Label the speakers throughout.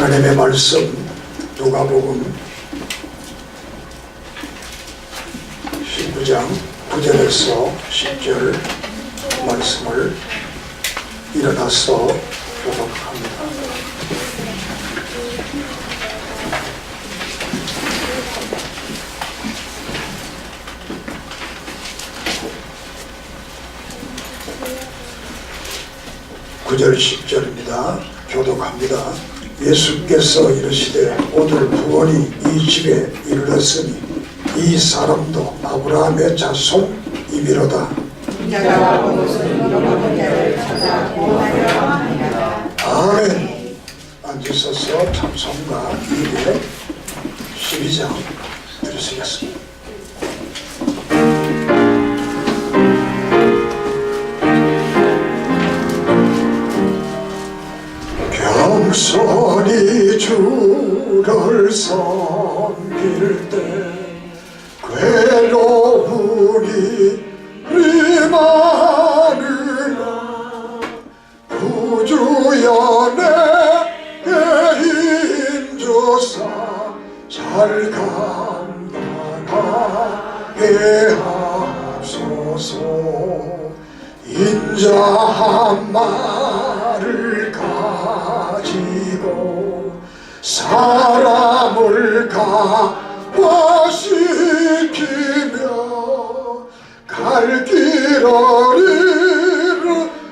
Speaker 1: 하나님의 말씀 누가복음 19장 9절에서 10절 말씀을 일어나서 교독합니다. (9절) 10절입니다. 교독합니다. 예수께서 이르시되 오늘 구원이 이 집에 이르렀으니 이 사람도 아브라함의 자손이미로다. 아멘. 앉으셔서 찬송가 212장 들으시겠습니다. 겸손히 주를 섬길 때 괴로움이 많으나 구주여 내게 힘주사 잘 감당하게 하소서. 인자 한 말을 가지고 사람을 감화시키며 갈 길 어린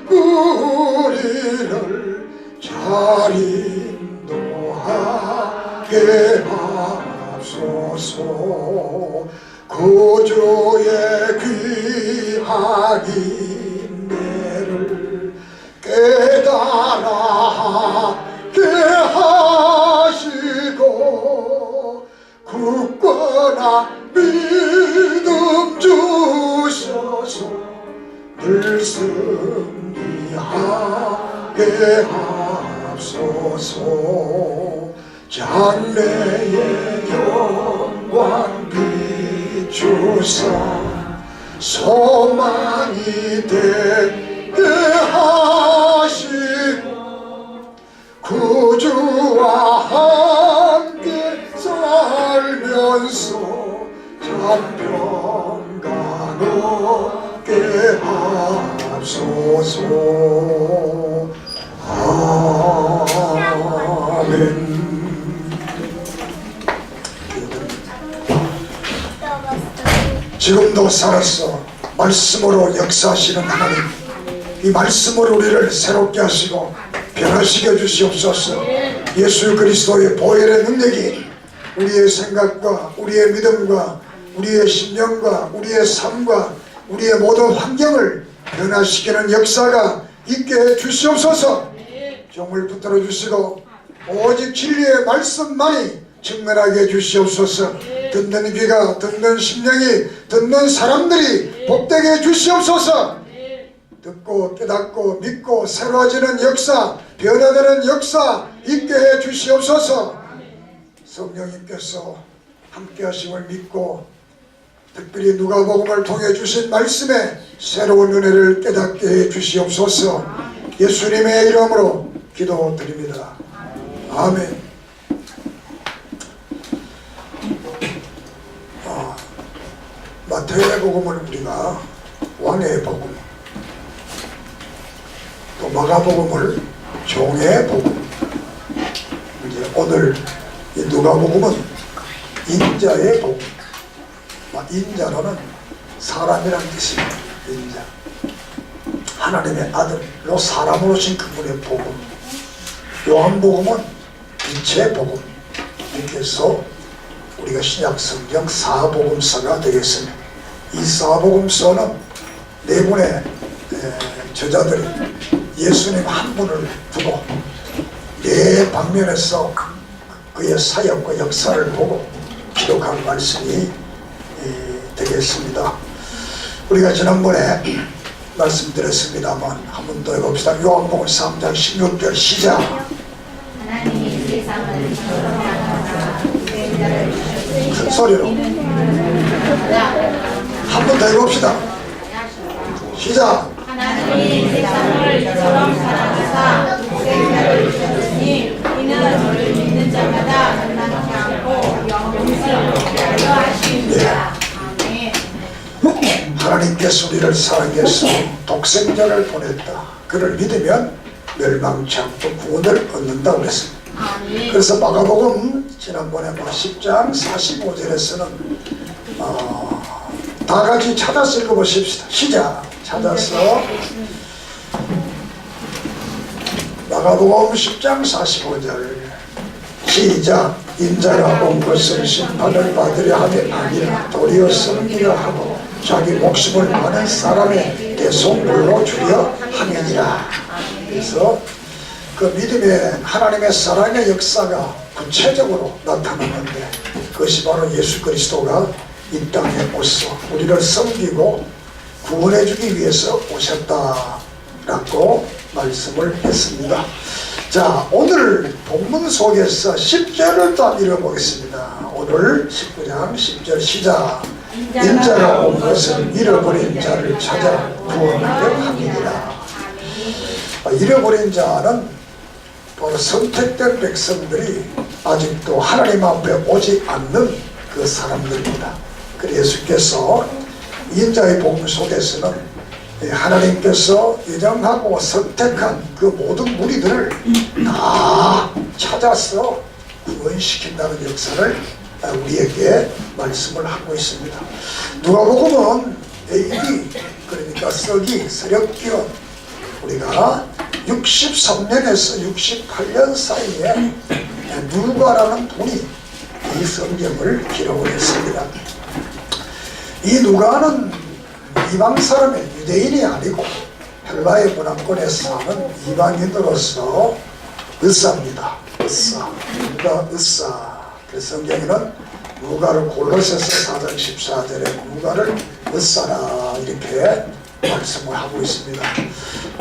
Speaker 1: 우리를 잘 인도하게 하소서. 구주의 귀한 인내를 깨달아게 하시고 굳건한 믿음 주셔서 늘 승리하게 하소서. 장래의 영광 비추사 소망이 되게 하시고 구주와 함께 살면서 참평강 얻게 하소서. 아멘. 지금도 살아서 말씀으로 역사하시는 하나님, 이 말씀으로 우리를 새롭게 하시고 변화시켜 주시옵소서. 예수 그리스도의 보혈의 능력이 우리의 생각과 우리의 믿음과 우리의 심령과 우리의 삶과 우리의 모든 환경을 변화시키는 역사가 있게 해 주시옵소서. 종을 붙들어 주시고 오직 진리의 말씀만이 증명하게 해 주시옵소서. 듣는 귀가, 듣는 심령이, 듣는 사람들이 복되게 해 주시옵소서. 듣고 깨닫고 믿고 새로워지는 역사, 변화되는 역사 있게 해 주시옵소서. 성령님께서 함께 하심을 믿고 특별히 누가복음을 통해 주신 말씀에 새로운 은혜를 깨닫게 해 주시옵소서. 예수님의 이름으로 기도드립니다. 아멘. 마태복음을 우리가 왕의 복음, 또 마가복음을 종의 복음, 이제 오늘 이 누가복음은 인자의 복음. 인자로는 사람이란 뜻입니다. 인자, 하나님의 아들로 사람으로 오신 그분의 복음. 요한복음은 빛의 복음. 이렇게 해서 우리가 신약 성경 사복음서가 되겠습니다. 이 사복음서는 네 분의 저자들이 예수님 한 분을 두고 네 방면에서 그의 사역과 역사를 보고 기록한 말씀이 되겠습니다. 우리가 지난번에 말씀드렸습니다.만 한 번 더 해봅시다. 요한복음 3장 16절 시작.
Speaker 2: 하나님이 세상을 사랑하사
Speaker 1: 큰 소리로 한 번 더 해봅시다. 시작.
Speaker 2: 하나님이 세상을 이처럼 사랑하사 독생자를 주셨으니 이는 저를
Speaker 1: 하나님께서 우리를 사랑해서 독생자를 보냈다. 그를 믿으면 멸망치 않고 구원을 얻는다고 그랬습니다. 그래서 마가복음 지난번에 10장 45절에서는 다 같이 찾아서 읽어보십시다. 시작. 찾아서 마가복음 10장 45절 시작. 인자가 온 것은 심판을 받으려 함이 아니라 도리어 섬기려 하고 자기 목숨을 많은 사람의 대속물로 주려 함이니라. 그래서 그 믿음의 하나님의 사랑의 역사가 구체적으로 나타나는데 그것이 바로 예수 그리스도가 이 땅에 오셔서 우리를 섬기고 구원해주기 위해서 오셨다라고 말씀을 했습니다. 자, 오늘 본문 속에서 10절을 또 읽어보겠습니다. 오늘 19장 10절 시작. 인자가 온 것은 잃어버린 자를 찾아 구원하려 함이니라. 잃어버린 자는 바로 선택된 백성들이 아직도 하나님 앞에 오지 않는 그 사람들입니다. 그래서 예수께서 인자의 복음 속에서는 하나님께서 예정하고 선택한 그 모든 무리들을 다 찾아서 구원시킨다는 역사를 우리에게 말씀을 하고 있습니다. 누가복음은 AD 그러니까 서기 세력기원 우리가 63년에서 68년 사이에 누가라는 분이 이 성경을 기록을 했습니다. 이 누가는 이방 사람의 유대인이 아니고 헬라의 문화권에 사는 이방인으로서 의사입니다. 의사. 누가 의사. 그래서 성경에는 누가를 골로새서 4장 14절에 누가를 의사라 이렇게 말씀을 하고 있습니다.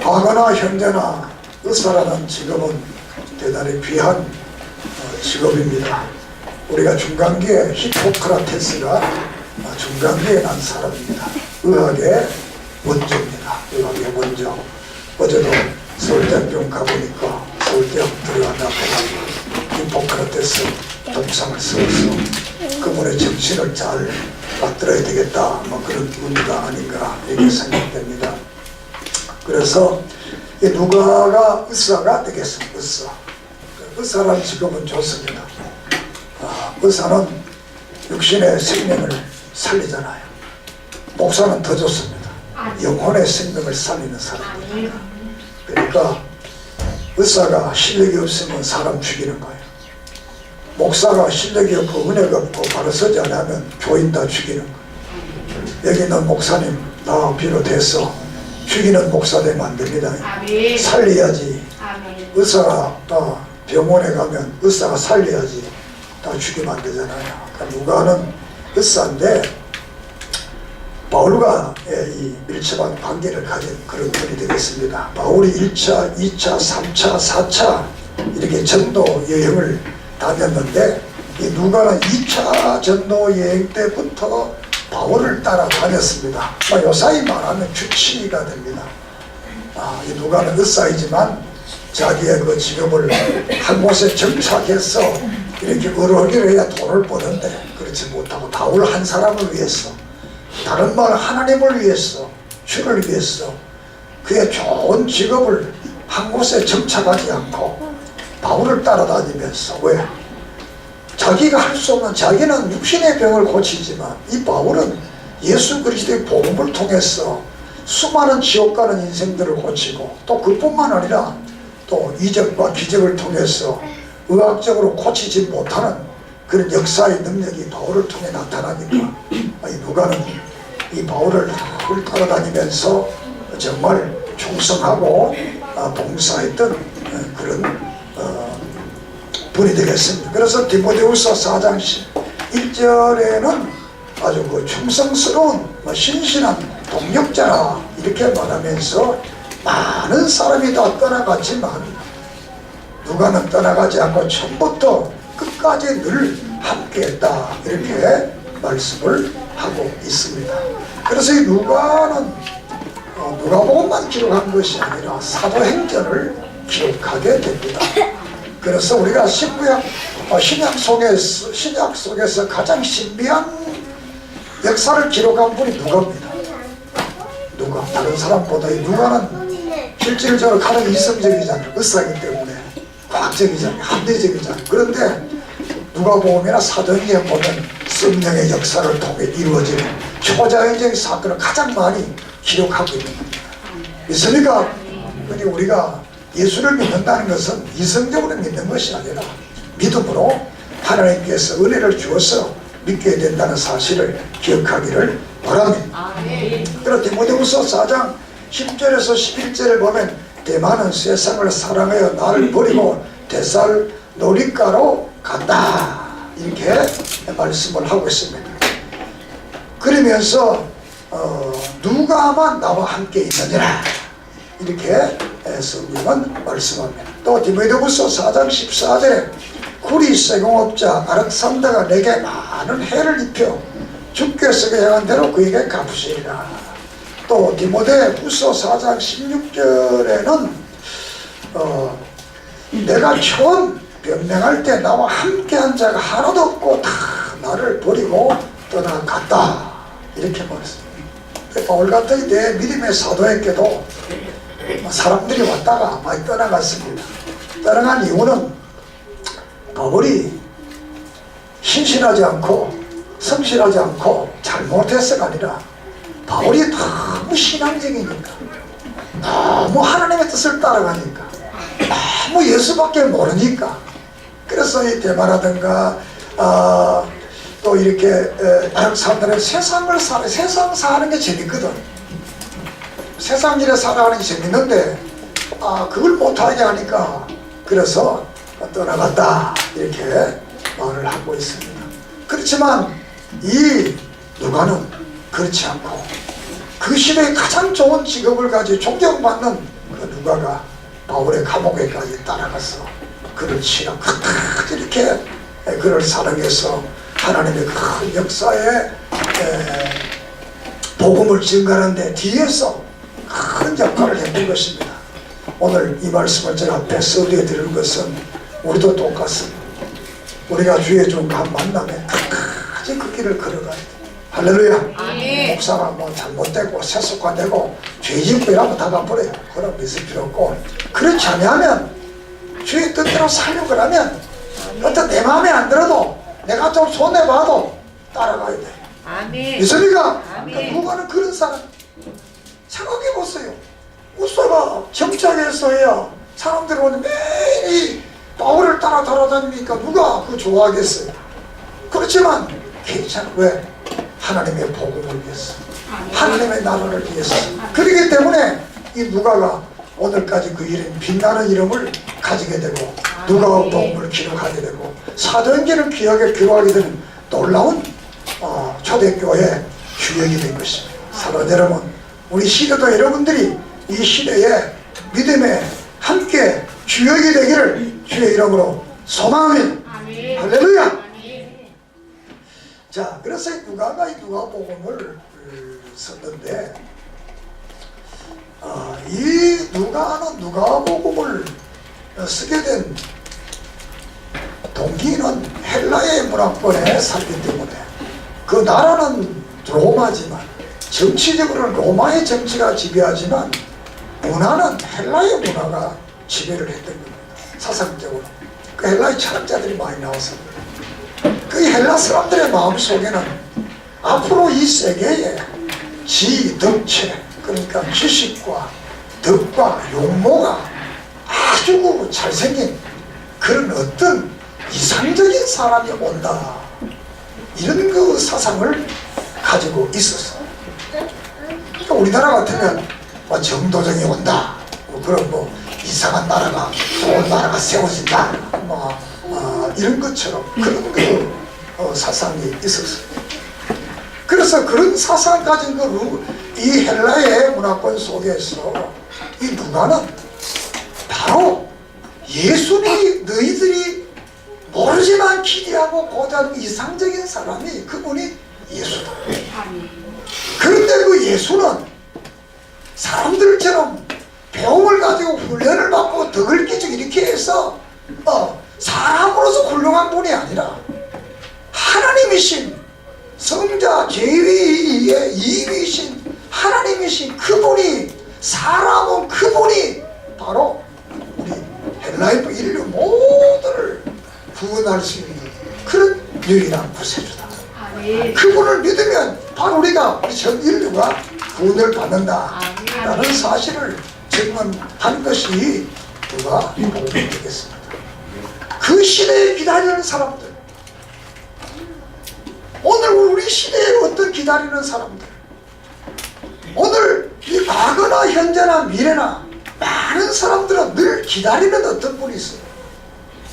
Speaker 1: 과거나 현재나 의사라는 직업은 대단히 귀한 직업입니다. 우리가 중간기에 히포크라테스가 중간기에 난 사람입니다. 의학의 원조입니다. 의학의 원조. 어제도 서울대학교 가보니까 서울대학 들어가다 히포크라테스 동상을 세워서 그분의 정신을 잘 받들어야 되겠다. 뭐 그런 의미가 아닌가 이렇게 생각됩니다. 그래서 이 누가가 의사가 되겠습니다. 의사. 의사라는 직업은 좋습니다. 의사는 육신의 생명을 살리잖아요. 목사는 더 좋습니다. 영혼의 생명을 살리는 사람입니다. 그러니까 의사가 실력이 없으면 사람 죽이는 거예요. 목사가 실력이 없고 은혜가 없고 바로 서지 않으면 교인 다 죽이는 거예요. 여기 있는 목사님 나 비롯해서 죽이는 목사 되면 안 됩니다. 살려야지. 의사가 병원에 가면 의사가 살려야지. 다 죽이면 안 되잖아요. 그러니까 누가는 의사인데 바울과 이 밀접한 관계를 가진 그런 분이 되겠습니다. 바울이 1차, 2차, 3차, 4차 이렇게 전도 여행을 다녔는데 이 누가는 2차 전도 여행 때부터 바울을 따라다녔습니다. 요사이 말하면 주치의가 됩니다. 이 누가는 의사이지만 자기의 그 직업을 한 곳에 정착해서 이렇게 의료기를 해야 돈을 버는데 그렇지 못하고 바울 한 사람을 위해서 다른 말 하나님을 위해서 주를 위해서 그의 좋은 직업을 한 곳에 정착하지 않고 바울을 따라다니면서 왜? 자기가 할 수 없는 자기는 육신의 병을 고치지만 이 바울은 예수 그리스도의 복음을 통해서 수많은 지옥 가는 인생들을 고치고 또 그뿐만 아니라 또 이적과 기적을 통해서 의학적으로 고치지 못하는 그런 역사의 능력이 바울을 통해 나타나니까 이 누가는 이 바울을 따라다니면서 정말 충성하고 봉사했던 그런 분이 되겠습니다. 그래서 디모데후서 4장 1절에는 아주 그 충성스러운 신실한 동력자라 이렇게 말하면서 많은 사람이 다 떠나갔지만 누가는 떠나가지 않고 처음부터 끝까지 늘 함께했다 이렇게 말씀을 하고 있습니다. 그래서 이 누가는 누가복음만 기록한 것이 아니라 사도행전을 기록하게 됩니다. 그래서 우리가 신약 속에서 가장 신비한 역사를 기록한 분이 누가입니다. 누가 다른 사람보다 이 누가는 실질적으로 가장 이성적이잖아요. 의사이기 때문에 과학적이잖아요. 합리적이잖아요. 그런데 누가복음이나 사도행전 보면 성령의 역사를 통해 이루어지는 초자연적인 사건을 가장 많이 기록하고 있는 겁니다. 있으니까 우리가 예수를 믿는다는 것은 이성적으로 믿는 것이 아니라 믿음으로 하나님께서 은혜를 주어서 믿게 된다는 사실을 기억하기를 바랍니다. 그리고 디모데후서 4장 10절에서 11절을 보면 대만은 세상을 사랑하여 나를 버리고 데살로니가로 간다 이렇게 말씀을 하고 있습니다. 그러면서 누가만 나와 함께 있느니라 이렇게 성경은 말씀합니다. 또 디모데후서 4장 14절에 구리 세공업자 아렉산더가 내게 많은 해를 입혀 주께서 계획한 대로 그에게 갚으시리라. 또 디모데후서 4장 16절에는 내가 처음 변명할 때 나와 함께한 자가 하나도 없고 다 나를 버리고 떠나갔다 이렇게 말했습니다. 바울 같은 내 믿음의 사도에게도 사람들이 왔다가 많이 떠나갔습니다. 떠나간 이유는 바울이 신실하지 않고 성실하지 않고 잘못해서가 아니라 바울이 너무 신앙적이니까, 너무 하나님의 뜻을 따라가니까, 너무 예수밖에 모르니까. 그래서 이 대마라든가 또 이렇게 다른 사람들은 세상 사는 게 재밌거든. 세상 일에 살아가는 게 재밌는데 그걸 못하게 하니까 그래서 떠나갔다 이렇게 말을 하고 있습니다. 그렇지만 이 누가는 그렇지 않고 그 시대에 가장 좋은 직업을 가지고 존경받는 그 누가가 바울의 감옥에까지 따라가서 그를 치러 끝까지 이렇게 그를 사랑해서 하나님의 큰 역사에 복음을 증가하는 데 뒤에서 큰 역할을 했던 것입니다. 오늘 이 말씀을 제가 앞에 써드려 드리는 것은 우리도 똑같습니다. 우리가 주의 종과 만나면 끝까지 그 길을 걸어가야 돼. 할렐루야. 목사가 뭐 잘못되고 세속화되고 죄짓고 이러면 다 가버려요. 그럼 믿을 필요 없고, 그렇지 않으면 주의 뜻대로 살려고 하면 어떤 내 마음에 안 들어도 내가 좀 손해봐도 따라가야 돼.
Speaker 3: 아멘.
Speaker 1: 믿습니까? 누가는 그런 사람. 생각해보세요. 우사가 정착해서야 사람들이 오늘 매일 이 바울을 따라 돌아다니니까 누가 그거 좋아하겠어요? 그렇지만 괜찮아. 왜? 하나님의 복음을 위해서, 하나님의 나라를 위해서. 그렇기 때문에 이 누가가 오늘까지 그 이름, 빛나는 이름을 가지게 되고 누가의 복음을 기록하게 되고 사도행전을 기록하게 되는 놀라운 초대교회 주역이 된 것입니다. 사랑하는 여러분, 우리 시대도 여러분들이 이 시대에 믿음에 함께 주역이 되기를 주의 이름으로 소망합니다. 할렐루야. 자, 그래서 누가가 이 누가복음을 썼는데 이 누가는 누가복음을 쓰게 된 동기는 헬라의 문화권에 살기 때문에 그 나라는 로마지만 정치적으로는 로마의 정치가 지배하지만 문화는 헬라의 문화가 지배를 했던 겁니다. 사상적으로 그 헬라의 철학자들이 많이 나왔습니다. 그 헬라 사람들의 마음속에는 앞으로 이 세계에 덕체, 그러니까 지식과 덕과 용모가 아주 잘생긴 그런 어떤 이상적인 사람이 온다, 이런 그 사상을 가지고 있었어. 그러니까 우리나라 같으면 정도정이 온다, 그런 이상한 나라가, 좋은 나라가 세워진다, 이런 것처럼 그런 그 사상이 있었어요. 그래서 그런 사상 가진 이 헬라의 문화권 속에서 이 누가는 바로 예수님이 너희들이 모르지만 기대하고 고대하는 이상적인 사람이 그분이 예수다. 그런데 그 예수는 사람들처럼 배움을 가지고 훈련을 받고 덕을 끼치고 이렇게 해서 사람으로서 훌륭한 분이 아니라 하나님이신 성자 제위의 이위이신 하나님이신 그 라이프 인류 모두를 구원할 수 있는 그런 유일한 구세주다. 그분을 믿으면 바로 우리가 우리 전 인류가 구원을 받는다라는 사실을 증언한 것이 누가복음이 되겠습니다. 그 시대에 기다리는 사람들, 오늘 우리 시대에 어떤 기다리는 사람들, 오늘 이 과거나 현재나 미래나 많은 사람들은 늘 기다리는 어떤 분이 있어요.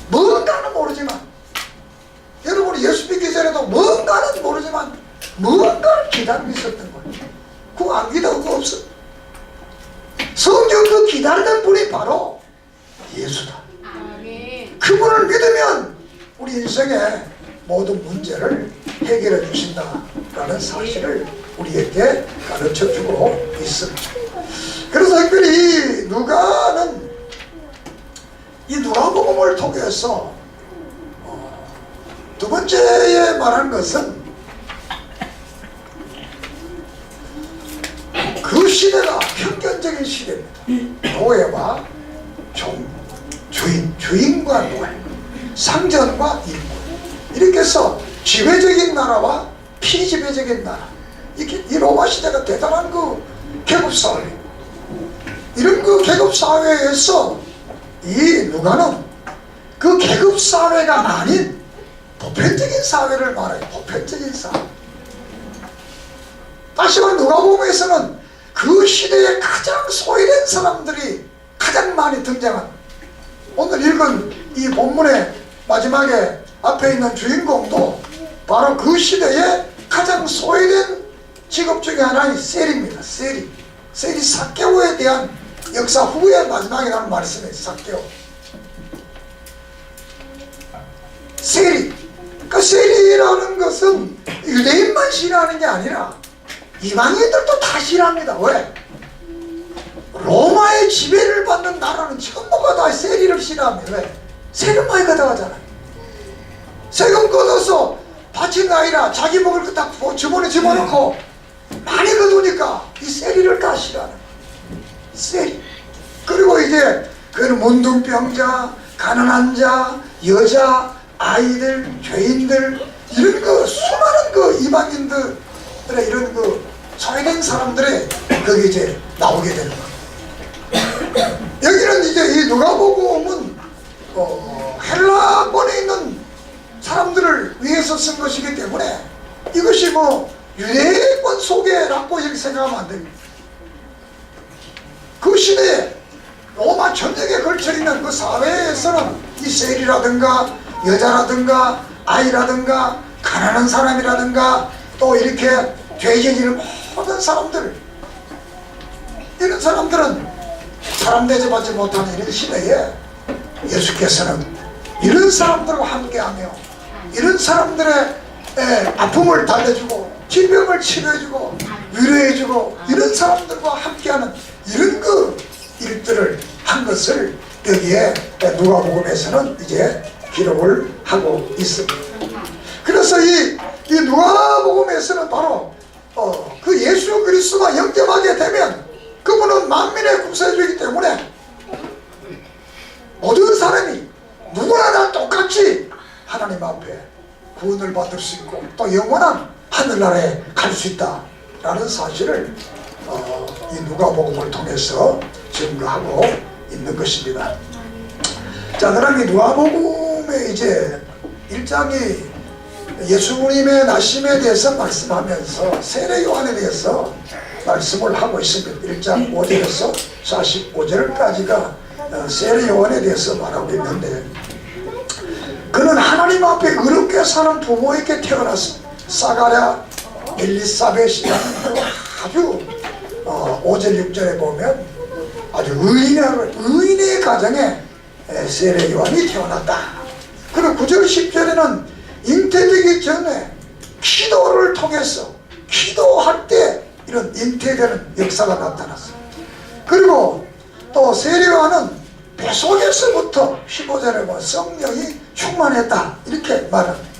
Speaker 1: 뭔가는 모르지만, 여러분이 예수 믿기 전에도 뭔가는 모르지만 뭔가를 기다리고 있었던 거예요. 그거 안 기다리고 없어. 성경 그 기다리는 분이 바로 예수다. 그분을 믿으면 우리 인생의 모든 문제를 해결해 주신다라는 사실을 우리에게 가르쳐주고 있습니다. 그래서 특별히 누가는 이 누가복음을 통해서 두 번째에 말한 것은 그 시대가 편견적인 시대입니다. 노예와 주인과 노예, 상전과 인물, 이렇게 해서 지배적인 나라와 피지배적인 나라, 이 로마 시대가 대단한 그 계급사회, 이런 그 계급사회에서 이 누가는 그 계급사회가 아닌 보편적인 사회를 말해요. 보편적인 사회. 다시 말해 누가복음에서는 그 시대에 가장 소외된 사람들이 가장 많이 등장한, 오늘 읽은 이 본문의 마지막에 앞에 있는 주인공도 바로 그 시대에 가장 소외된 직업 중에 하나인 셀입니다. 셀이 삭개오에 대한 역사 후에 마지막에 나오는 말씀이에요. 삭개오. 셀이. 그 셀이라는 것은 유대인만 싫어하는 게 아니라 이방인들도 다 싫어합니다. 왜? 로마의 지배를 받는 나라는 전부가 다 세리를 싫어합니다. 왜? 세금 많이 걷어가잖아요. 세금 걷어서 바친 게 아니라 자기 먹을 거 딱 주머니에 집어넣고 많이 거두니까 이 세리를 다 싫어하는 세리. 그리고 이제 그는 문둥병자, 가난한 자, 여자, 아이들, 죄인들, 이런 그 수많은 그 이방인들의 이런 그 소외된 사람들이 거기 이제 나오게 되는 거예요. 여기는 이제 이 누가복음은 헬라권에 있는 사람들을 위해서 쓴 것이기 때문에 이것이 뭐 유대권 소개라고 이렇게 생각하면 안 됩니다. 그 시대에 로마 전역에 걸쳐있는 그 사회에서는 이 셀이라든가 여자라든가 아이라든가 가난한 사람이라든가 또 이렇게 죄진이는 모든 사람들, 이런 사람들은 사람 대접받지 못하는 이런 시대에 예수께서는 이런 사람들과 함께하며 이런 사람들의 아픔을 달래주고 질병을 치료해주고 위로해주고 이런 사람들과 함께하는 이런 그 일들을 한 것을 여기에 누가복음에서는 이제 기록을 하고 있습니다. 그래서 이 누가복음에서는 바로 그 예수 그리스도와 영접하게 되면 그분은 만민의 구세주이기 때문에 모든 사람이 누구나 다 똑같이 하나님 앞에 구원을 받을 수 있고 또 영원한 하늘나라에 갈 수 있다라는 사실을 이 누가복음을 통해서 증거하고 있는 것입니다. 자, 그럼 이 누가복음의 이제 1장이 예수님의 나심에 대해서 말씀하면서 세례 요한에 대해서 말씀을 하고 있습니다. 1장 5절에서 45절까지가 세례 요한에 대해서 말하고 있는데, 그는 하나님 앞에 의롭게 사는 부모에게 태어났습니다. 사가랴, 엘리사벳이라는 아주 5절 6절에 보면 아주 의인의 가정에 세례 요한이 태어났다. 그리고 9절 10절에는 잉태되기 전에 기도를 통해서 기도할 때 이런 잉태되는 역사가 나타났어요. 그리고 또 세례 요한은 뱃속에서부터 15절에 보면 성령이 충만했다 이렇게 말합니다.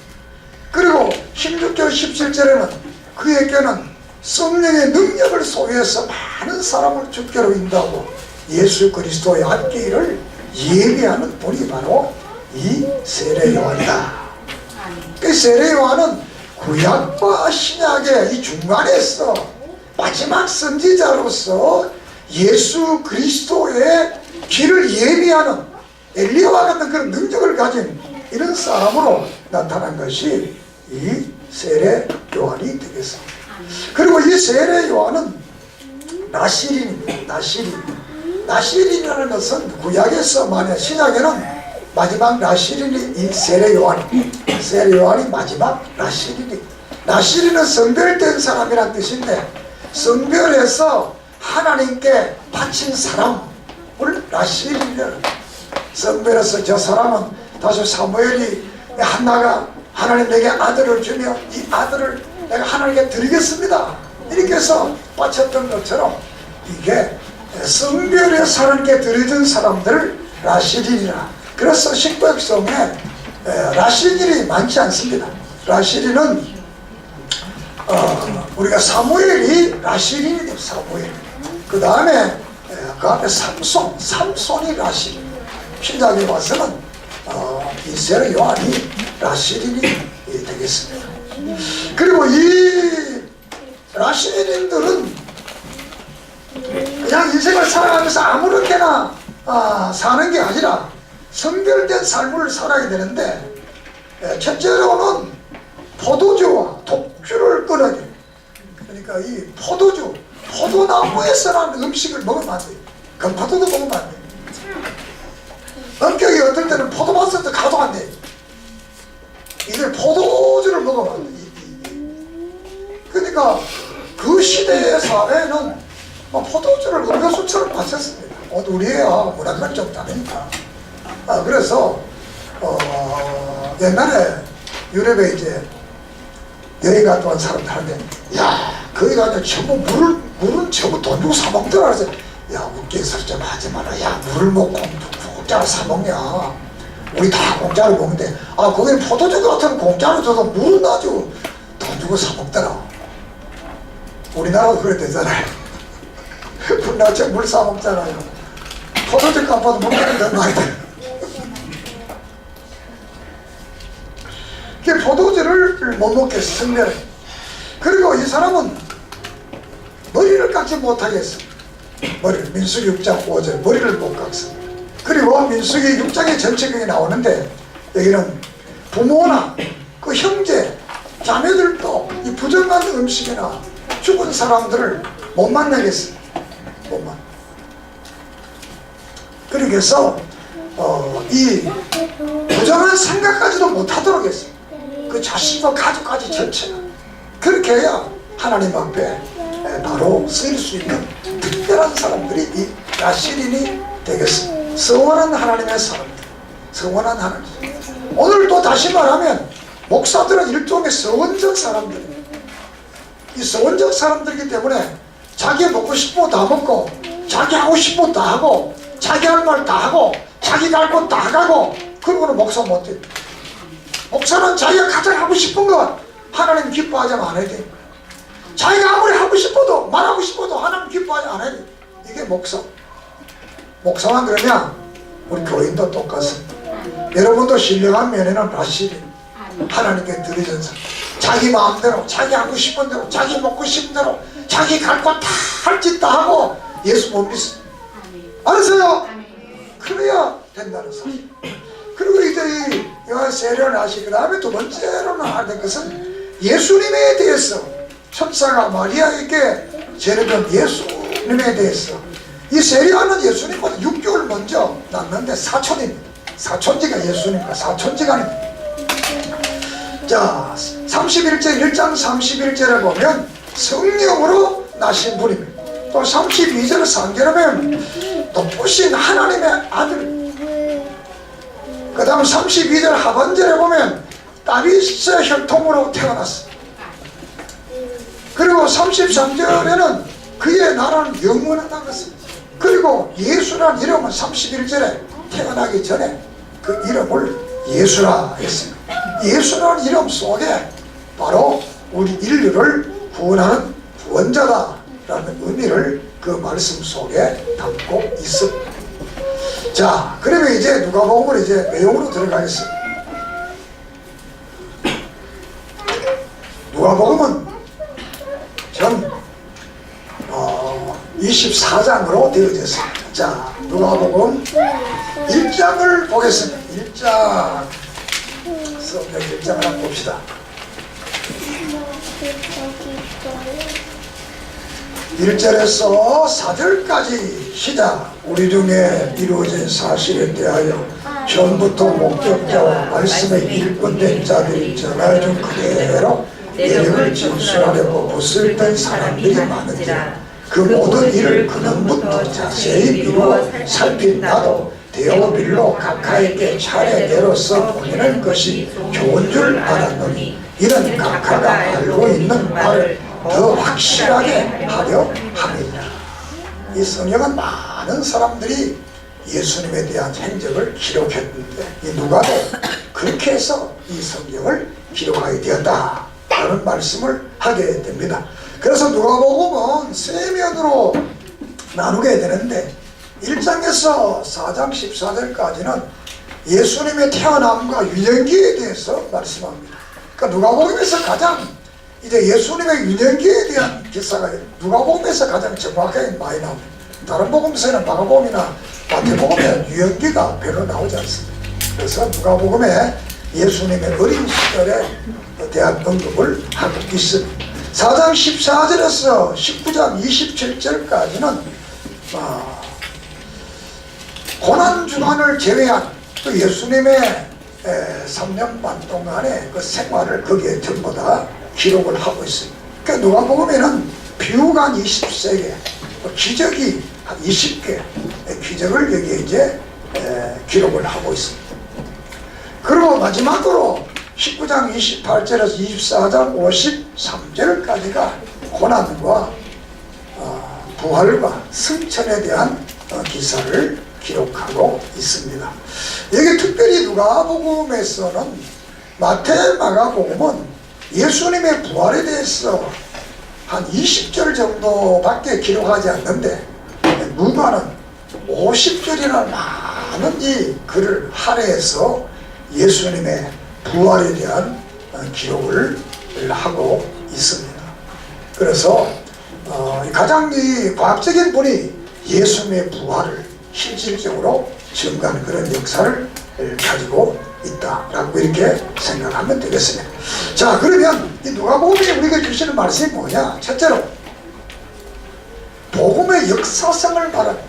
Speaker 1: 그리고 16절 17절에는 그에게는 성령의 능력을 소유해서 많은 사람을 주께로 인도하고 예수 그리스도의 앞길을 예비하는 분이 바로 이 세례 요한이다. 그 세례 요한은 구약과 신약의 이 중간에서 마지막 선지자로서 예수 그리스도의 길을 예비하는 엘리야와 같은 그런 능력을 가진 이런 사람으로 나타난 것이 이 세례 요한이 되겠습니다. 그리고 이 세례 요한은 나시린입니다. 나시린이라는 것은 구약에서 만약 신약에는 마지막 나시린이 이 세례 요한이 마지막 나시린은 성별된 사람이란 뜻인데, 성별해서 하나님께 바친 사람을 나시린이라는, 성별해서 저 사람은 다시 사무엘이 한나가 하나님 내게 아들을 주며 이 아들을 내가 하나님께 드리겠습니다 이렇게 해서 바쳤던 것처럼, 이게 성별해서 하나님께 드려준 사람들을 라시린이라. 그래서 신구약성에 라시린이 많지 않습니다. 라시린은 우리가 사무엘이 라시린이 돼요. 사무엘. 그 다음에 그 앞에 삼손이 라시린. 신약에 와서는 이 세례 요한이 라시린이 되겠습니다. 그리고 이 라시린들은 그냥 인생을 살아가면서 아무렇게나 사는 게 아니라 성별된 삶을 살아야 되는데, 첫째로는 포도주와 독주를 끊어야, 그러니까 이 포도나무에서 난 음식을 먹으면 안 돼요. 건포도도 먹으면 안 돼요. 성격이 어떨 때는 포도밭에도 가도 안 돼요. 이게 포도주를 먹으면 안 돼요. 그러니까 그 시대의 사회는 포도주를 음료수처럼 마셨습니다. 우리의 문화는 좀 다르니까. 그래서 옛날에 유럽에 이제 여행 갔다 온 사람들한테, 야, 거기 가면 전부 물은 전부 돈 주고 사 먹더라. 그래서, 야, 웃긴 소리 좀 하지 마라. 야, 물을 먹고 공짜로 사 먹냐? 우리 다 공짜로 먹는데, 거기는 포도주 같은 공짜로 줘서 물은 아주 돈 주고 사 먹더라. 우리나라도 그래 되잖아요. 우리나라 물 사 먹잖아요. 포도주 값봐도 먹는데 많이 돼. 포도주를 못 먹겠어, 성별을. 그리고 이 사람은 머리를 깎지 못하겠어. 민수기 6장 5절 머리를 못 깎습니다. 그리고 민수기 6장의 전체경이 나오는데, 여기는 부모나 그 형제, 자매들도 이 부정한 음식이나 죽은 사람들을 못 만나겠어. 못 만나. 그래서 이 부정한 생각까지도 못하도록 했어. 그 자신과 가족까지 전체가. 그렇게 해야 하나님 앞에 바로 쓰일 수 있는 특별한 사람들이 이 라시린이 되겠습니다. 성원한 하나님의 사람들, 성원한 하나님. 오늘 또 다시 말하면 목사들은 일종의 서원적 사람들이에요. 이 서원적 사람들이기 때문에 자기 먹고 싶은 거 다 먹고, 자기 하고 싶은 거 다 하고, 자기 할 말 다 하고, 자기 갈 곳 다 가고, 그러고는 목사 못해. 목사는 자기가 가장 하고 싶은 것 하나님 기뻐하지 않아야 돼. 자기가 아무리 하고 싶어도, 말하고 싶어도 하나님 기뻐하지 않아야 돼. 이게 목사만 그러냐? 우리 교인도 똑같습니다. 여러분도 신령한 면에는 라시린, 하나님께 드리는 사람. 자기 마음대로, 자기 하고 싶은 대로, 자기 먹고 싶은 대로, 자기 갈 곳 다 할 짓 다 하고 예수 못 믿어. 알았어요? 그래야 된다는 사실. 그리고 이제 이 세례를 하시고, 그 다음에 두 번째로는 하는 것은 예수님에 대해서, 천사가 마리아에게 전해준 예수님에 대해서. 이 세례하는 예수님보다 6개월 먼저 낳는데 사촌입니다. 사촌지가 예수님과 사촌지간입니다. 자, 1장 31절에 보면 성령으로 나신 분입니다. 또 32절 상절하면 높으신 하나님의 아들. 그 다음 32절 하반절에 보면 다윗의 혈통으로 태어났어. 그리고 33절에는 그의 나라는 영원하다는 것입니다. 그리고 예수라는 이름은 31절에 태어나기 전에 그 이름을 예수라 했습니다. 예수라는 이름 속에 바로 우리 인류를 구원하는 구원자다라는 의미를 그 말씀 속에 담고 있습니다. 자, 그러면 이제 누가복음으로 이제 내용으로 들어가겠습니다. 누가복음은 전 24장으로 되어졌습니다. 자, 누가복음 1장을 보겠습니다. 1장 성경 1장을 한번 봅시다. 1절에서 4절까지 시작. 우리 중에 이루어진 사실에 대하여 처음부터 목격자와 말씀에 일꾼된 자들이 전하여준 그대로 내력을 진술하려고 부슬던 사람들이 많은데 그 모든 일을 그놈부터 자세히 미루어 살핀 나도 데오빌로 각하에게 차례대로서 보내는 것이 좋은 줄 알았노니 이는 각하가 알고 있는 바를 더 확실하게 하려 함이니라. 이 성경은 많은 사람들이 예수님에 대한 행적을 기록했는데 이 누가도 그렇게 해서 이 성경을 기록하게 되었다 라는 말씀을 하게 됩니다. 그래서 누가복음은 세 면으로 나누게 되는데 1장에서 4장 14절까지는 예수님의 태어남과 유년기에 대해서 말씀합니다. 그러니까 누가복음에서 가장 이제 예수님의 유년기에 대한 기사가 누가복음에서 가장 정확하게 많이 나옵니다. 다른 복음서에는 마가복음이나 마태복음에 유년기가 별로 나오지 않습니다. 그래서 누가복음에 예수님의 어린 시절에 대한 언급을 하고 있습니다. 4장 14절에서 19장 27절까지는 고난주간을 제외한 또 예수님의 3년 반 동안의 그 생활을 거기에 전부 다 기록을 하고 있습니다. 그러니까 누가복음에는 비유가 한 20세개, 기적이 한 20개 기적을 여기에 이제 기록을 하고 있습니다. 그리고 마지막으로 19장 28절에서 24장 53절까지가 고난과 부활과 승천에 대한 기사를 기록하고 있습니다. 여기 특별히 누가복음에서는 마태, 마가복음은 예수님의 부활에 대해서 한 20절 정도밖에 기록하지 않는데 누가는 50절이나 많은 이 글을 할애해서 예수님의 부활에 대한 기록을 하고 있습니다. 그래서 가장 이 과학적인 분이 예수님의 부활을 실질적으로 증거하는 그런 역사를 가지고 있다라고 이렇게 생각하면 되겠습니다. 자, 그러면 이 누가복음이 우리가 주시는 말씀이 뭐냐? 첫째로 복음의 역사성을 말합니다.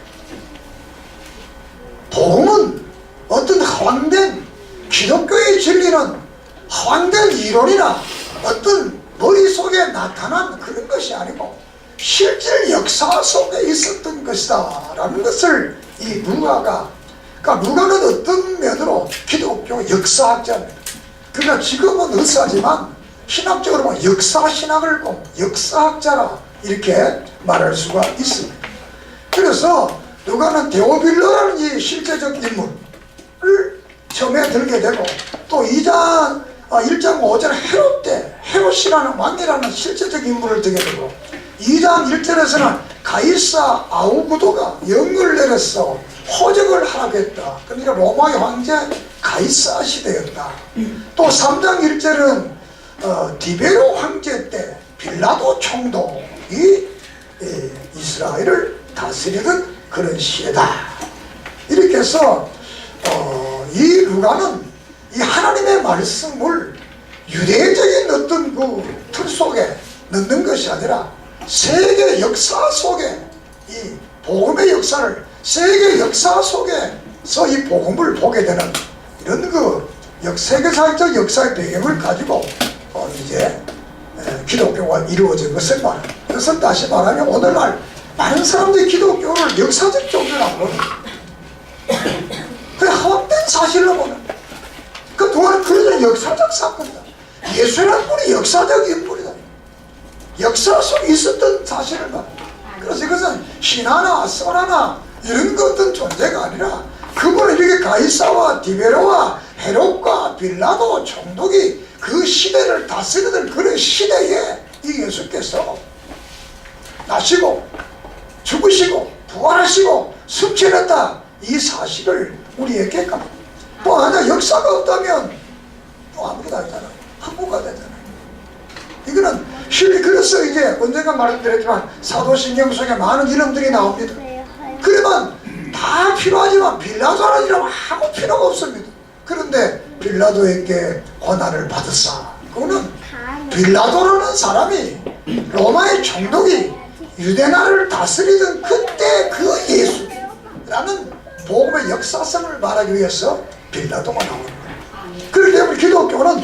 Speaker 1: 복음은 어떤 허황된 기독교의 진리는 허황된 이론이나 어떤 머릿속에 나타난 그런 것이 아니고 실질 역사 속에 있었던 것이다 라는 것을 이 누가가, 그러니까 누가는 어떤 면으로 기독교 역사학자입니다. 그러니까 지금은 의사지만 신학적으로 보면 역사신학을 보면 역사학자라 이렇게 말할 수가 있습니다. 그래서 누가는 데오빌로라는 이 실제적 인물을 처음에 들게 되고 또 1장 5절 헤롯이라는 왕이라는 실제적 인물을 들게 되고 2장 1절에서는 가이사 아우구도가 영을 내려서 호적을 하라겠다. 그러니까 로마의 황제 가이사 시대였다. 또 3장 1절은 디베로 황제 때 빌라도 총독이 이스라엘을 다스리던 그런 시대다. 이렇게 해서 이 누가는 이 하나님의 말씀을 유대적인 어떤 그 틀 속에 넣는 것이 아니라 세계 역사 속에 이 복음의 역사를 세계 역사 속에서 이 복음을 보게 되는 이런 그 세계사적 역사의 배경을 가지고 이제 기독교가 이루어진 것을 말합니다. 그래서 다시 말하면 오늘날 많은 사람들이 기독교를 역사적 종교라고 보는 그냥 허황된 사실로 보는 그 동안 그런 역사적 사건이다. 예수라는 분이 역사적 인물이다. 역사 속에 있었던 사실을 말합니다. 그래서 이것은 신화나 설화나 이런 것든 존재가 아니라 그분은 이렇게 가이사와 디베로와 헤롯과 빌라도 총독이 그 시대를 다스리던 그런 시대에 이 예수께서 나시고 죽으시고 부활하시고 승천했다 이 사실을 우리에게 또 하나 역사가 없다면 또 아무것도 아니잖아요. 한국가 되잖아요. 이거는 실이 그래서 이제 언젠가 말씀드렸지만 사도신경 속에 많은 이름들이 나옵니다. 그러면 다 필요하지만 빌라도라고 아무 필요가 없습니다. 그런데 빌라도에게 고난을 받았어. 그거는 빌라도라는 사람이 로마의 총독이 유대나라를 다스리던 그때 그 예수라는 복음의 역사성을 말하기 위해서 빌라도가 나오는 거예요. 그렇기 때문에 기독교는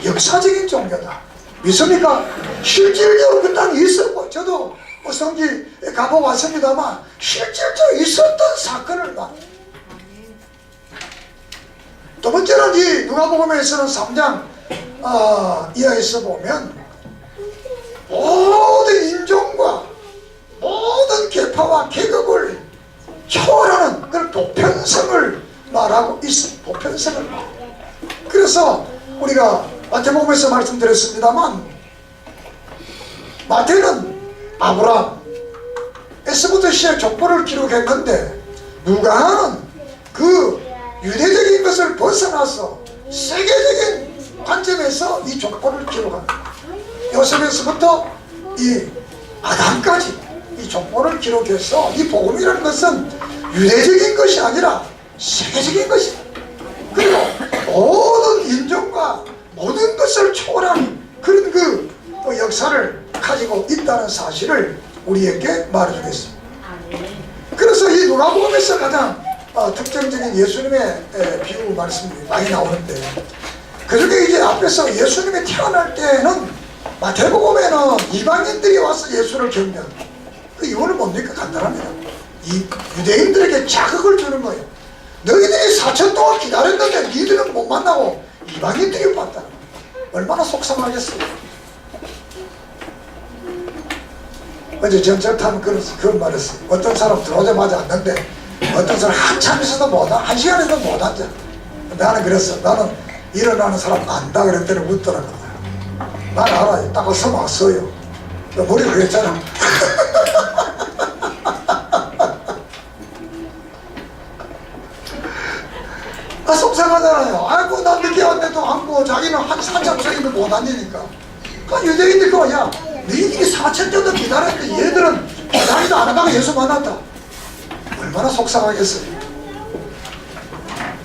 Speaker 1: 역사적인 종교다. 믿습니까? 실질적으로 그 땅에 있었고, 저도 성지에 가보고 왔습니다만 실질적으로 있었던 사건을 봐. 두 번째는 이 누가복음에서는 3장 이하에서 보면 모든 인종과 모든 계파와 계급을 초월하는 그런 보편성을 말하고 있어. 보편성을 말해. 그래서 우리가 마태복음에서 말씀드렸습니다만 마태는 아브라함에서부터 시작 족보를 기록했는데 누가는 그 유대적인 것을 벗어나서 세계적인 관점에서 이 족보를 기록합니다. 요셉에서부터 이 아담까지 이 족보를 기록해서 이 복음이라는 것은 유대적인 것이 아니라 세계적인 것이다. 그리고 모든 인종과 모든 것을 초월하는 그런 그 역사를 가지고 있다는 사실을 우리에게 말해주겠습니다. 그래서 이 누가복음에서 가장 특징적인 예수님의 비유 말씀이 많이 나오는데, 그중에 이제 앞에서 예수님이 태어날 때는 마태복음에는 이방인들이 와서 예수를 경배하는, 그 이유는 뭡니까? 간단합니다. 이 유대인들에게 자극을 주는 거예요. 너희들이 4천 동안 기다렸는데 니들은 못 만나고 이방인들이 봤다. 얼마나 속상하겠어요. 어제 전철 타면 그런 말했어요. 어떤 사람 들어오자마자 앉는데 어떤 사람 한참 있어도 못 앉아. 1시간에도 못 앉아. 나는 그랬어. 나는 일어나는 사람 안다 그랬더니 웃더라고요. 나는 알아요. 딱 와서 왔어요. 머리 그랬잖아. 속상하잖아요. 아이고 난 늦게 왔는데도 앉고 자기는 한참 저기도 못 앉으니까. 그 유대인들 그거 야 너희들이 4천 정도 기다렸는데 얘들은 기다리도 안 하다가 예수 만났다. 얼마나 속상하겠어요.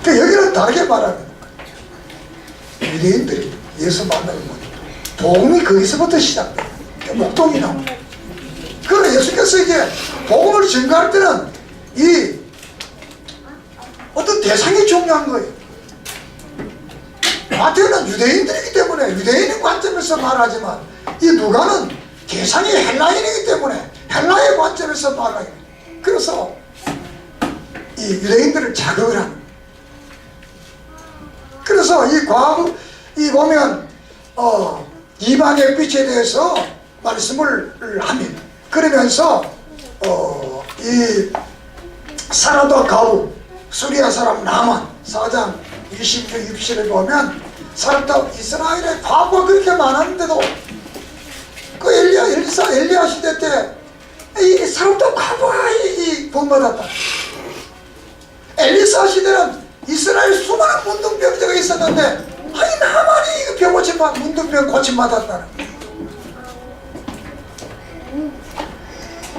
Speaker 1: 그 여기는 다르게 말합니다. 유대인들이 예수 만나는 거죠. 복음이 거기서부터 시작돼요. 목동이 나옵니다. 그러나 예수께서 이제 복음을 증거할 때는 이 어떤 대상이 중요한 거예요. 마태는 유대인들이기 때문에 유대인의 관점에서 말하지만 이 누가는 대상이 헬라인이기 때문에 헬라의 관점에서 말하요. 그래서 이 유대인들을 자극을 하는. 그래서 이 보면 이방의 빛에 대해서 말씀을 합니다. 그러면서 이 사라도 가우 수리아 사람 나만 4장 20절 60절에 보면 사람도 이스라엘의 과거가 그렇게 많았는데도 그 엘리야 시대 때 이 사람도 과거가 본받았다. 엘리사 시대는 이스라엘 수많은 문둥병자가 있었는데 아니 나만이 병 고침 문둥병 고침 받았다는.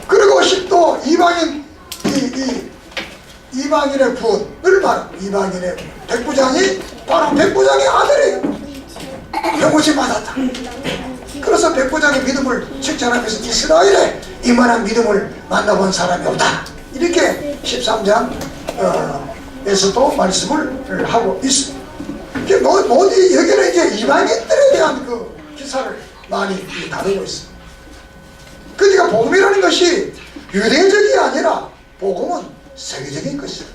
Speaker 1: 그리고 또 이방인의 분을 말, 이방인의 백부장이 바로 백부장의 아들이에요. 병고침 받았다. 그래서 백부장의 믿음을 칭찬하면서 이스라엘에 이만한 믿음을 만나본 사람이 없다. 이렇게 13장에서도 말씀을 하고 있습니다. 여기는 이제 이방인들에 대한 그 기사를 많이 다루고 있습니다. 그러니까 복음이라는 것이 유대적이 아니라 복음은 세계적인 것이다.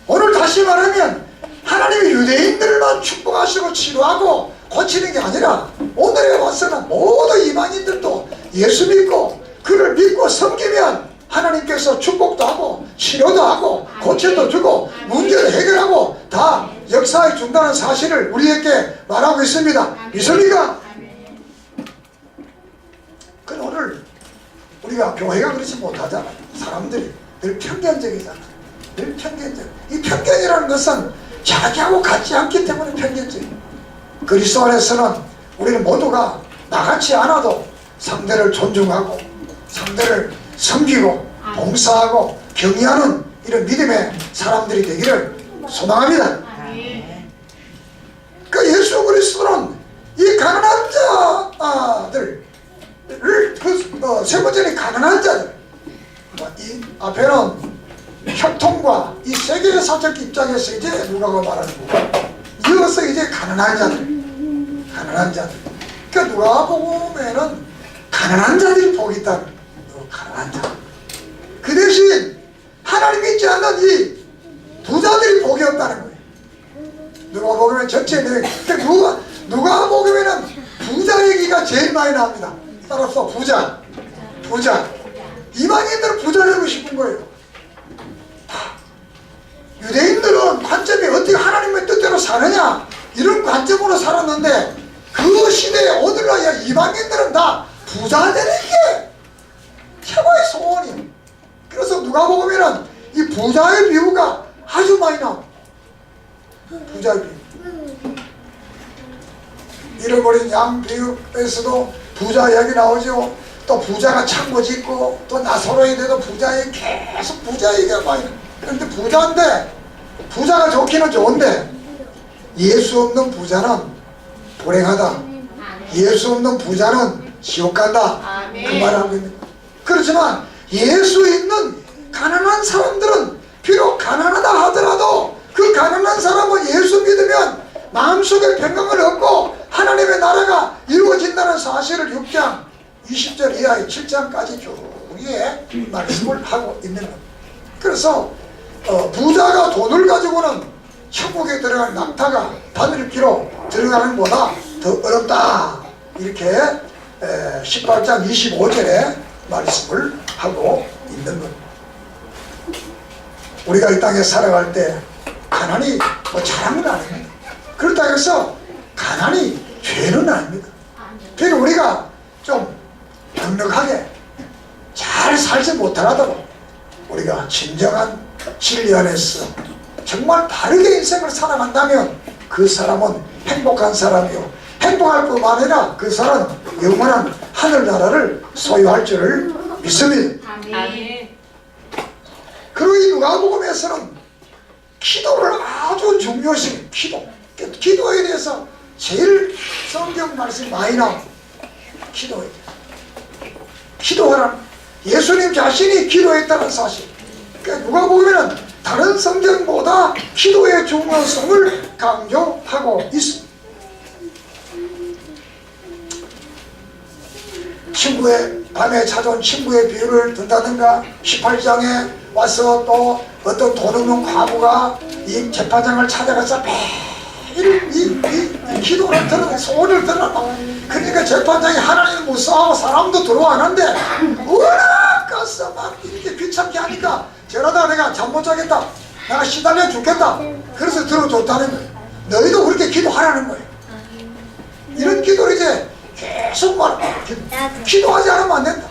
Speaker 1: 오늘 다시 말하면 하나님이 유대인들만 축복하시고 치료하고 고치는 게 아니라 오늘에 와서는 모든 이방인들도 예수 믿고 그를 믿고 섬기면 하나님께서 축복도 하고 치료도 하고 고쳐도 주고 문제를 해결하고 다 역사에 준다는 사실을 우리에게 말하고 있습니다. 믿습니까? 그럼 오늘 우리가 교회가 그렇지 못하잖아. 사람들이 늘 편견적이잖아. 늘 편견적. 이 편견이라는 것은 자기하고 같지 않기 때문에 편견적. 그리스도 안에서는 우리는 모두가 나같이 않아도 상대를 존중하고 상대를 섬기고 봉사하고 경의하는 이런 믿음의 사람들이 되기를 소망합니다. 그 예수 그리스도는 이 가난한 자들을 세 번째는 가난한 자들. 이 앞에는 혈통과 이 세계의 사적 입장에서 이제 누가가 말하는 거고, 이어서 이제 가난한 자들. 그러니까 누가복음에는 가난한 자들이 복이 있다는 거예요. 가난한 자. 그 대신 하나님 믿지 않는 이 부자들이 복이 없다는 거예요. 누가복음의 전체 내용. 그러니까 누가복음에는 부자 얘기가 제일 많이 나옵니다. 따라서 부자. 이방인들은 부자 되고 싶은 거예요. 유대인들은 관점이 어떻게 하나님의 뜻대로 사느냐 이런 관점으로 살았는데, 그 시대에 오늘날야 이방인들은 다 부자 되는 게 최고의 소원이에요. 그래서 누가복음에는 이 부자의 비유가 아주 많이 나옵니다. 부자의 비유. 잃어버린 양 비유에서도 부자 이야기 나오죠. 또 부자가 창고 짓고 또 나사로에 대도 부자에 계속 부자 얘기가 많이 나와요. 그런데 부자인데, 부자가 좋기는 좋은데 예수 없는 부자는 불행하다. 예수 없는 부자는 지옥 간다. 그 말을 하고 있는 거예요. 그렇지만 예수 있는 가난한 사람들은 비록 가난하다 하더라도 그 가난한 사람은 예수 믿으면 마음속에 평강을 얻고 하나님의 나라가 이루어진다는 사실을 6장 20절 이하의 7장까지 쭉 위에 말씀을 하고 있는 겁니다. 그래서 부자가 돈을 가지고는 천국에 들어갈 낙타가 바늘길로 들어가는 것보다 더 어렵다. 이렇게 18장 25절에 말씀을 하고 있는 것. 우리가 이 땅에 살아갈 때 가난이 뭐 잘한 건 아닙니다. 그렇다고 해서 가난이 죄는 아닙니다. 그러니까 우리가 좀 넉넉하게 잘 살지 못하더라도 우리가 진정한 진리 안에서 정말 바르게 인생을 살아간다면 그 사람은 행복한 사람이요, 행복할 뿐만 아니라 그 사람은 영원한 하늘나라를 소유할 줄을 믿습니다. 그리고 이 누가복음에서는 기도를 아주 중요시, 기도에 대해서 제일 성경 말씀이 많이 나옵니다. 기도하라는, 예수님 자신이 기도했다는 사실. 그러니까 누가복음에는 다른 성경보다 기도의 중요성을 강조하고 있습니다. 밤에 찾아온 친구의 비유를 든다든가, 18장에 와서 또 어떤 돈 없는 과부가 이 재판장을 찾아가서 매일 이 기도를 들어, 소원을 들어. 그러니까 재판장이 하나님을 무서워하고 사람도 들어왔는데 워낙 가서 막 이렇게 귀찮게 하니까 저러다가 내가 잠 못 자겠다, 내가 시달려 죽겠다, 그래서 들어줬다는 거예요. 너희도 그렇게 기도하라는 거예요. 이런 기도를 이제 계속 기도하지 않으면 안 된다.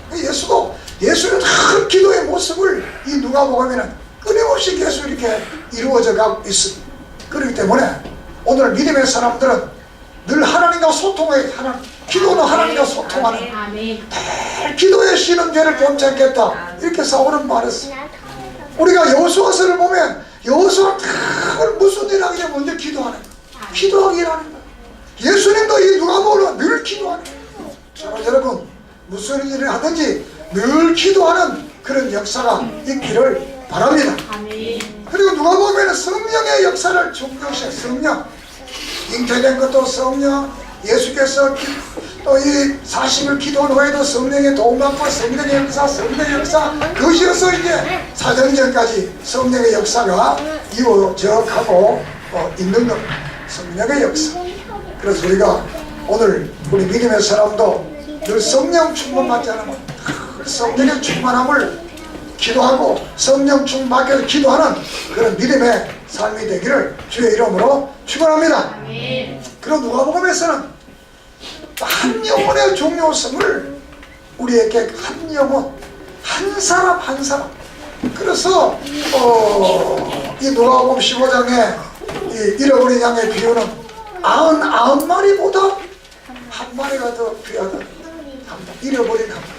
Speaker 1: 예수는 다 기도의 모습을 이 누가복음에는 끊임없이 계속 이렇게 이루어져 가고 있습니다. 그렇기 때문에 오늘 믿음의 사람들은 늘 하나님과 소통해. 기도는 하나님과 소통하는, 기도의 쉬는 죄를 범죄했겠다, 이렇게 사울은 말했어. 우리가 여호수아서를 보면 여호수아는 무슨 일 하기 전에 먼저 기도하는 거야. 기도하기라는 거야. 예수님도 이 누가복음은 늘 기도하는 거예요. 자, 여러분, 무슨 일을 하든지 늘 기도하는 그런 역사가 있기를 바랍니다. 그리고 누가복음에는 성령의 역사를 중요시해. 성령, 잉태된 것도 성령, 예수께서 또 이 40일 기도 후에도 성령의 도움받고 성령의 역사, 그것이어서 이제 사정전까지 성령의 역사가 이루어져 가고 있는 것. 성령의 역사. 그래서 우리가 오늘 우리 믿음의 사람도 늘 성령 충만받지 않으면 성령의 충만함을 기도하고 성령 충만하게 기도하는 그런 믿음의 삶이 되기를 주의 이름으로 축원합니다. 그리고 누가복음에서는 한 영혼의 중요성을 우리에게, 한 영혼, 한 사람 그래서 이 누가복음 15장에 이 잃어버린 양의 비유는 99마리보다 한 마리가 더 귀하다. 잃어버린 한 마리.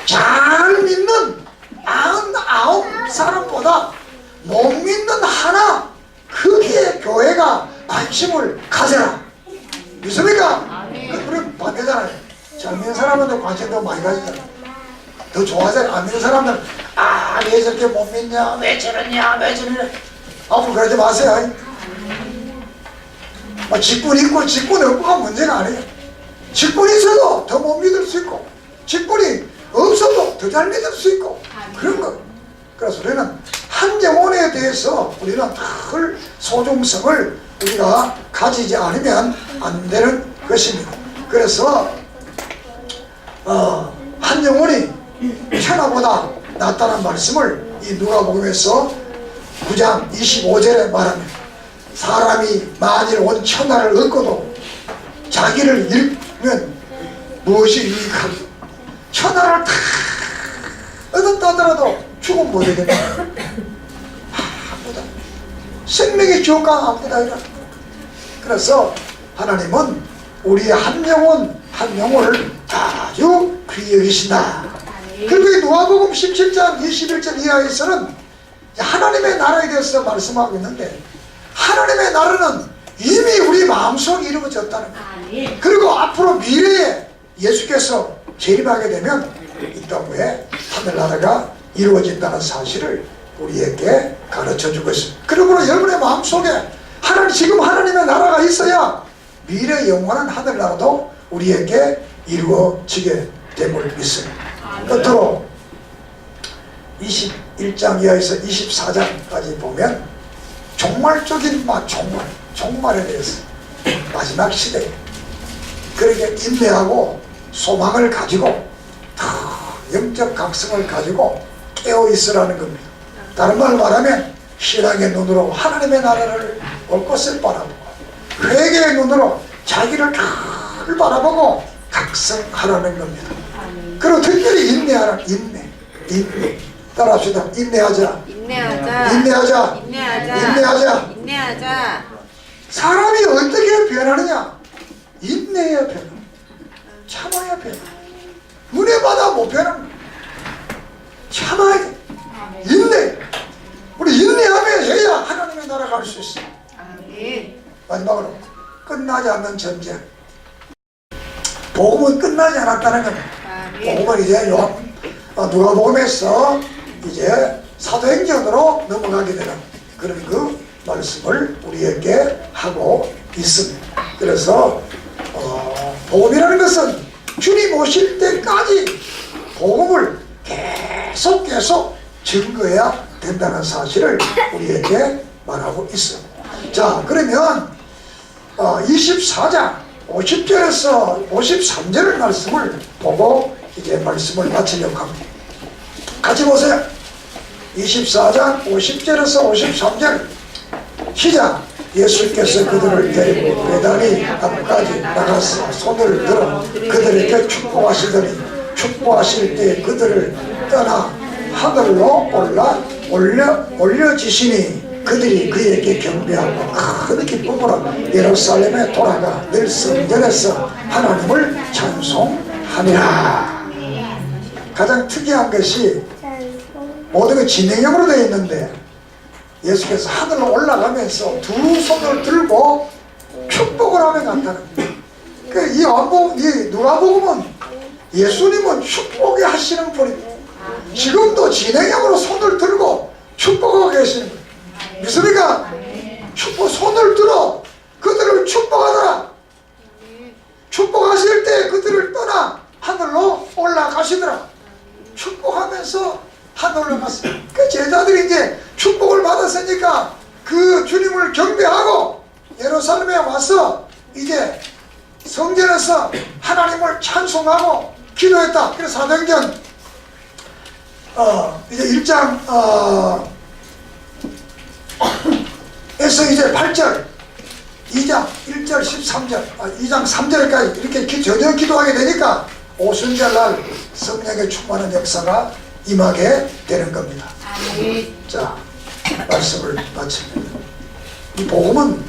Speaker 1: 잘 믿는 99 사람보다 못 믿는 하나, 거기에 교회가 관심을 가져라. 믿습니까? 우리 반대잖아요. 잘 믿는 사람한테 관심 더 많이 가지잖아요. 더 좋아하잖아요. 안 믿는 사람들은 왜 저렇게 못 믿냐, 왜 저러냐, 왜 저러냐. 앞으로 그러지 마세요. 직분 있고 직분 없고가 문제가 아니에요. 직분이 있어도 더 못 믿을 수 있고, 직분이 없어도 더 잘 믿을 수 있고, 그런 거. 그래서 우리는 한 영혼에 대해서 우리는 큰 소중성을 우리가 가지지 않으면 안 되는 것입니다. 그래서 한 영혼이 천하보다 낫다는 말씀을 이 누가복음에서 9장 25절에 말합니다. 사람이 만일 온 천하를 얻고도 자기를 잃으면 무엇이 유익하고, 천하를 다 얻었다 하더라도 죽으면 뭐게 됩니까? 아무다. 생명의 지옥강 아무다 이라. 그래서 하나님은 우리의 한 영혼 한 영혼을 아주 귀히 여기신다. 그리고 이 누가복음 17장 21절 이하에서는 하나님의 나라에 대해서 말씀하고 있는데, 하나님의 나라는 이미 우리 마음속에 이루어졌다는 거예요. 그리고 앞으로 미래에 예수께서 재림하게 되면 이 땅에 하늘나라가 이루어진다는 사실을 우리에게 가르쳐주고 있습니다. 그러므로 여러분의 마음속에 지금 하나님의 나라가 있어야 미래 영원한 하늘나라도 우리에게 이루어지게 됨을 믿습니다. 끝으로 21장 이하에서 24장까지 보면 종말적인 종말에 대해서 마지막 시대에 그렇게 인내하고 소망을 가지고 영적 각성을 가지고 깨어 있으라는 겁니다. 다른 말로 말하면 신앙의 눈으로 하나님의 나라를 올 것을 바라보고, 회개의 눈으로 자기를 늘 바라보고 각성하라는 겁니다. 그리고 특별히 인내하라. 인내. 따라합시다. 인내하자. 인내하자. 사람이 어떻게 변하느냐? 인내해야 변해. 참아야 변해. 은혜 받아 못 변하는 거야. 참아야 돼. 인내. 우리 인내하면 해야 하나님의 나라 갈 수 있어. 마지막으로 끝나지 않는 전쟁. 복음은 끝나지 않았다는 겁니다. 복음은 이제 누가복음에서 이제 사도행전으로 넘어가게 되는 그런 그 말씀을 우리에게 하고 있습니다. 그래서 복음이라는 것은 주님 오실 때까지 복음을 계속 증거해야 된다는 사실을 우리에게 말하고 있습니다. 자, 그러면 24장 50절에서 53절 말씀을 보고 이제 말씀을 마치려고 합니다. 같이 보세요. 24장 50절에서 53절 시작. 예수께서 그들을 데리고 배단위 앞까지 나가서 손을 들어 그들에게 축복하시더니, 축복하실 때 그들을 떠나 하늘로 올려지시니 그들이 그에게 경배하고 큰 기쁨으로 예루살렘에 돌아가 늘 성전에서 하나님을 찬송하니라. 가장 특이한 것이 모든 게 진행형으로 되어 있는데, 예수께서 하늘로 올라가면서 두 손을 들고 축복을 하며 간다는 거예요. 이 누가복음은 예수님은 축복이 하시는 분입니다. 지금도 진행형으로 손을 들고 축복하고 계시는 거예요. 믿습니까? 손을 들어 그들을 축복하더라. 축복하실 때 그들을 떠나 하늘로 올라가시더라. 축복하면서 하늘로 갔어요. 그 제자들이 이제 축복을 받았으니까 그 주님을 경배하고 예루살렘에 와서 이제 성전에서 하나님을 찬송하고 기도했다. 그래서 사도행전 이제 1장 에서 이제 8절 2장 1절 13절 2장 3절까지 이렇게 전혀 기도하게 되니까 오순절날 성령의 충만한 역사가 임하게 되는 겁니다. 자, 말씀을 마칩니다. 이 복음은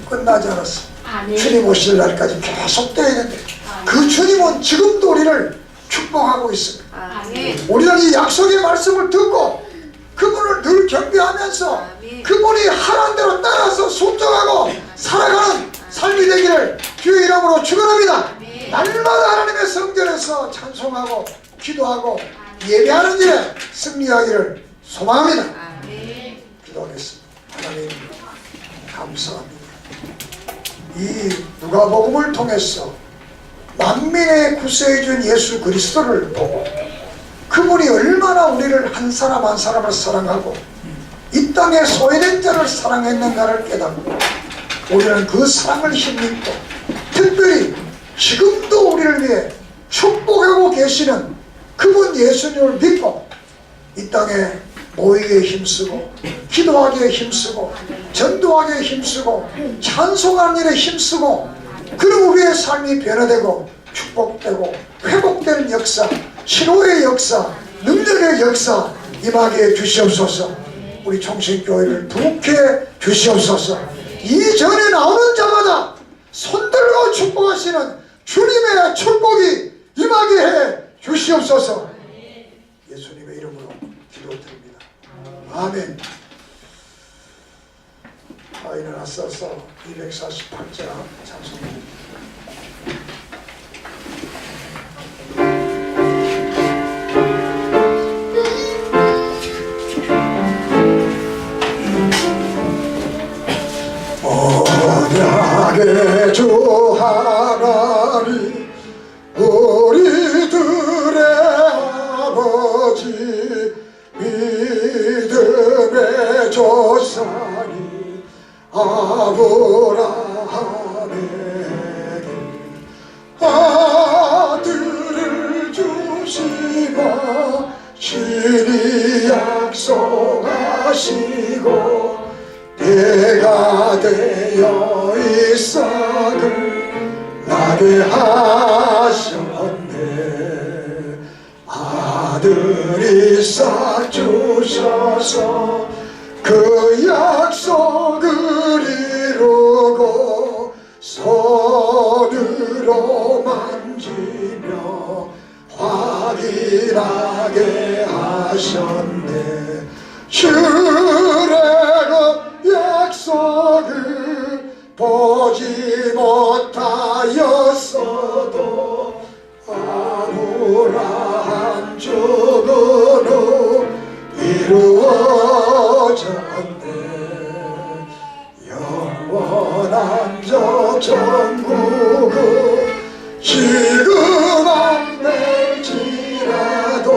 Speaker 1: 끝나지 않았어. 주님 오실 날까지 계속 돼야 되는데 그 주님은 지금도 우리를 축복하고 있습니다. 우리는 이 약속의 말씀을 듣고 그분을 늘 경배하면서 그분이 하라는 대로 따라서 순종하고 살아가는 삶이 되기를 주의 이름으로 축원합니다. 날마다 하나님의 성전에서 찬송하고 기도하고 예배하는 일에 승리하기를 소망합니다. 기도하겠습니다. 하나님 감사합니다. 이 누가복음을 통해서 만민의 구세주인 예수 그리스도를 보고 그분이 얼마나 우리를 한 사람 한 사람을 사랑하고 이 땅에 소외된 자를 사랑했는가를 깨닫고 우리는 그 사랑을 힘입고 특별히 지금도 우리를 위해 축복하고 계시는 그분 예수님을 믿고 이 땅에 모이기에 힘쓰고 기도하기에 힘쓰고 전도하기에 힘쓰고 찬송하는 일에 힘쓰고 그럼 우리의 삶이 변화되고 축복되고 회복되는 역사, 치료의 역사, 능력의 역사 임하게 해 주시옵소서. 우리 총신교회를 부흥해 주시옵소서. 이전에 나오는 자마다 손들고 축복하시는 주님의 축복이 임하게 해 주시옵소서. 예수님의 이름으로 기도드립니다. 아멘. 일어나서서 248자 찬송합니다. 언약의 주 하나님 우리들의 아버지 믿음의 조상이 아브라함에게 아들을 주시고 친히 약속하시고 때가 되어 이삭을 나게 하셨네. 아들 이삭 주셔서 그 약속을 이루고 손으로 만지며 확인하게 하셨네. 주의 약속을 보지 못하였어도 아브라함 죽은 후 이루어졌네. 영원한 저 천국은 지금 안 될지라도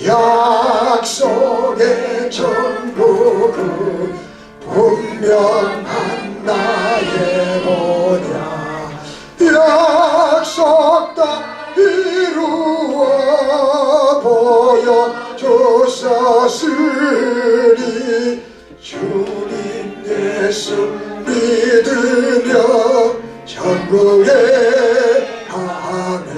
Speaker 1: 약속의 천국은 분명한 나의 보냐. 약속 다 이루어 보여주셨으니 주님 예수 믿으며 천국에 가네.